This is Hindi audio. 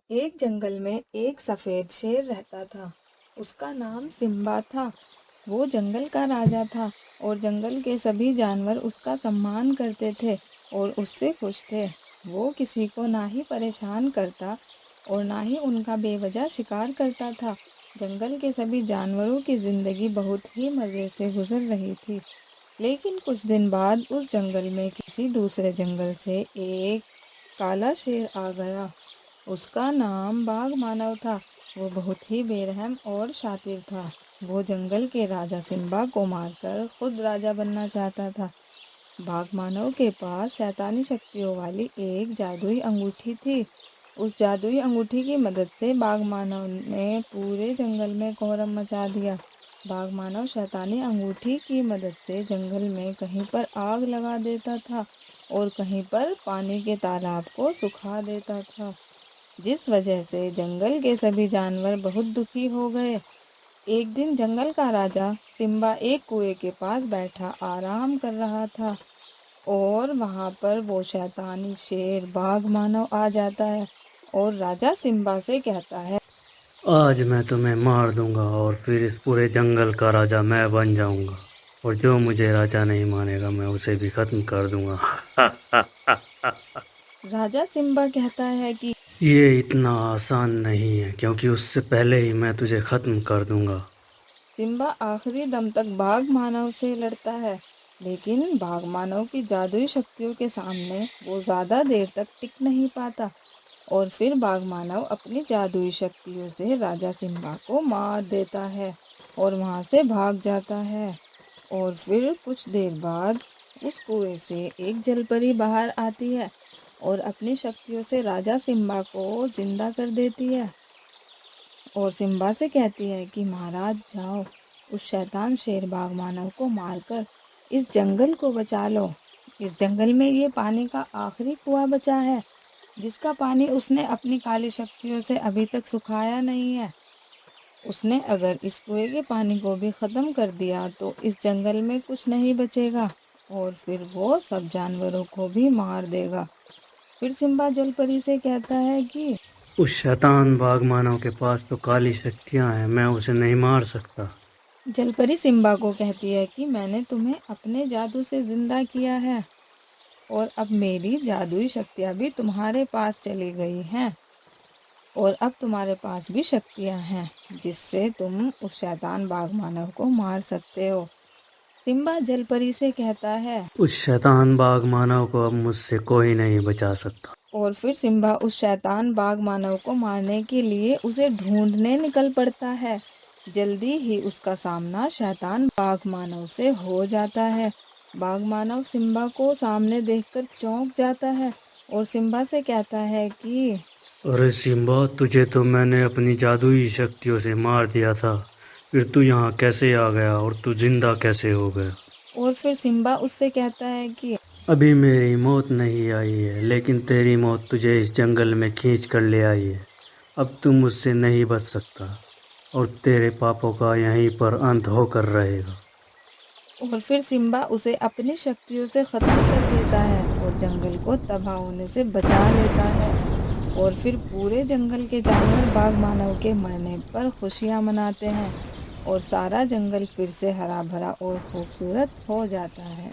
एक जंगल में एक सफ़ेद शेर रहता था। उसका नाम सिम्बा था। वो जंगल का राजा था और जंगल के सभी जानवर उसका सम्मान करते थे और उससे खुश थे। वो किसी को ना ही परेशान करता और ना ही उनका बेवजह शिकार करता था। जंगल के सभी जानवरों की ज़िंदगी बहुत ही मज़े से गुजर रही थी। लेकिन कुछ दिन बाद उस जंगल में किसी दूसरे जंगल से एक काला शेर आ गया। उसका नाम बाघ मानव था। वो बहुत ही बेरहम और शातिर था। वो जंगल के राजा सिम्बा को मारकर खुद राजा बनना चाहता था। बाघ मानव के पास शैतानी शक्तियों वाली एक जादुई अंगूठी थी। उस जादुई अंगूठी की मदद से बाघ मानव ने पूरे जंगल में कोहराम मचा दिया। बाघ मानव शैतानी अंगूठी की मदद से जंगल में कहीं पर आग लगा देता था और कहीं पर पानी के तालाब को सुखा देता था, जिस वजह से जंगल के सभी जानवर बहुत दुखी हो गए। एक दिन जंगल का राजा सिम्बा एक कुएं के पास बैठा आराम कर रहा था और वहां पर वो शैतानी शेर बाघ मानव आ जाता है और राजा सिम्बा से कहता है, आज मैं तुम्हें मार दूंगा और फिर इस पूरे जंगल का राजा मैं बन जाऊंगा। और जो मुझे राजा नहीं मानेगा मैं उसे भी खत्म कर दूंगा। राजा सिम्बा कहता है कि ये इतना आसान नहीं है क्योंकि उससे पहले ही मैं तुझे खत्म कर दूंगा। सिम्बा आखिरी दम तक बाघ मानव से लड़ता है, लेकिन बाघ मानव की जादुई शक्तियों के सामने वो ज़्यादा देर तक टिक नहीं पाता और फिर बाघ मानव अपनी जादुई शक्तियों से राजा सिम्बा को मार देता है और वहाँ से भाग जाता है। और फिर कुछ देर बाद उस कुएं से एक जलपरी बाहर आती है और अपनी शक्तियों से राजा सिम्बा को जिंदा कर देती है और सिम्बा से कहती है कि महाराज जाओ, उस शैतान शेर बाघ मानव को मारकर इस जंगल को बचा लो। इस जंगल में ये पानी का आखिरी कुआं बचा है जिसका पानी उसने अपनी काली शक्तियों से अभी तक सुखाया नहीं है। उसने अगर इस कुएं के पानी को भी ख़त्म कर दिया तो इस जंगल में कुछ नहीं बचेगा और फिर वो सब जानवरों को भी मार देगा। फिर सिम्बा जलपरी से कहता है कि उस शैतान बाघ मानव के पास तो काली शक्तियां हैं, मैं उसे नहीं मार सकता। जलपरी सिम्बा को कहती है कि मैंने तुम्हें अपने जादू से जिंदा किया है और अब मेरी जादुई शक्तियाँ भी तुम्हारे पास चली गई हैं और अब तुम्हारे पास भी शक्तियाँ हैं जिससे तुम उस शैतान बाघ मानव को मार सकते हो। सिम्बा जलपरी से कहता है उस शैतान बाघ मानव को अब मुझसे कोई नहीं बचा सकता। और फिर सिम्बा उस शैतान बाघ मानव को मारने के लिए उसे ढूंढने निकल पड़ता है। जल्दी ही उसका सामना शैतान बाघ मानव से हो जाता है। बाघ मानव सिम्बा को सामने देखकर चौंक जाता है और सिम्बा से कहता है कि अरे सिम्बा, तुझे तो मैंने अपनी जादुई शक्तियों से मार दिया था, फिर तू यहाँ कैसे आ गया और तू जिंदा कैसे हो गया? और फिर सिम्बा उससे कहता है कि अभी मेरी मौत नहीं आई है, लेकिन तेरी मौत तुझे इस जंगल में खींच कर ले आई है। अब तू मुझसे नहीं बच सकता और तेरे पापों का यहीं पर अंत होकर रहेगा। और फिर सिम्बा उसे अपनी शक्तियों से ख़त्म कर देता है और जंगल को तबाह होने से बचा लेता है। और फिर पूरे जंगल के जानवर बाघ मानव के मरने पर खुशियाँ मनाते हैं और सारा जंगल फिर से हरा भरा और खूबसूरत हो जाता है।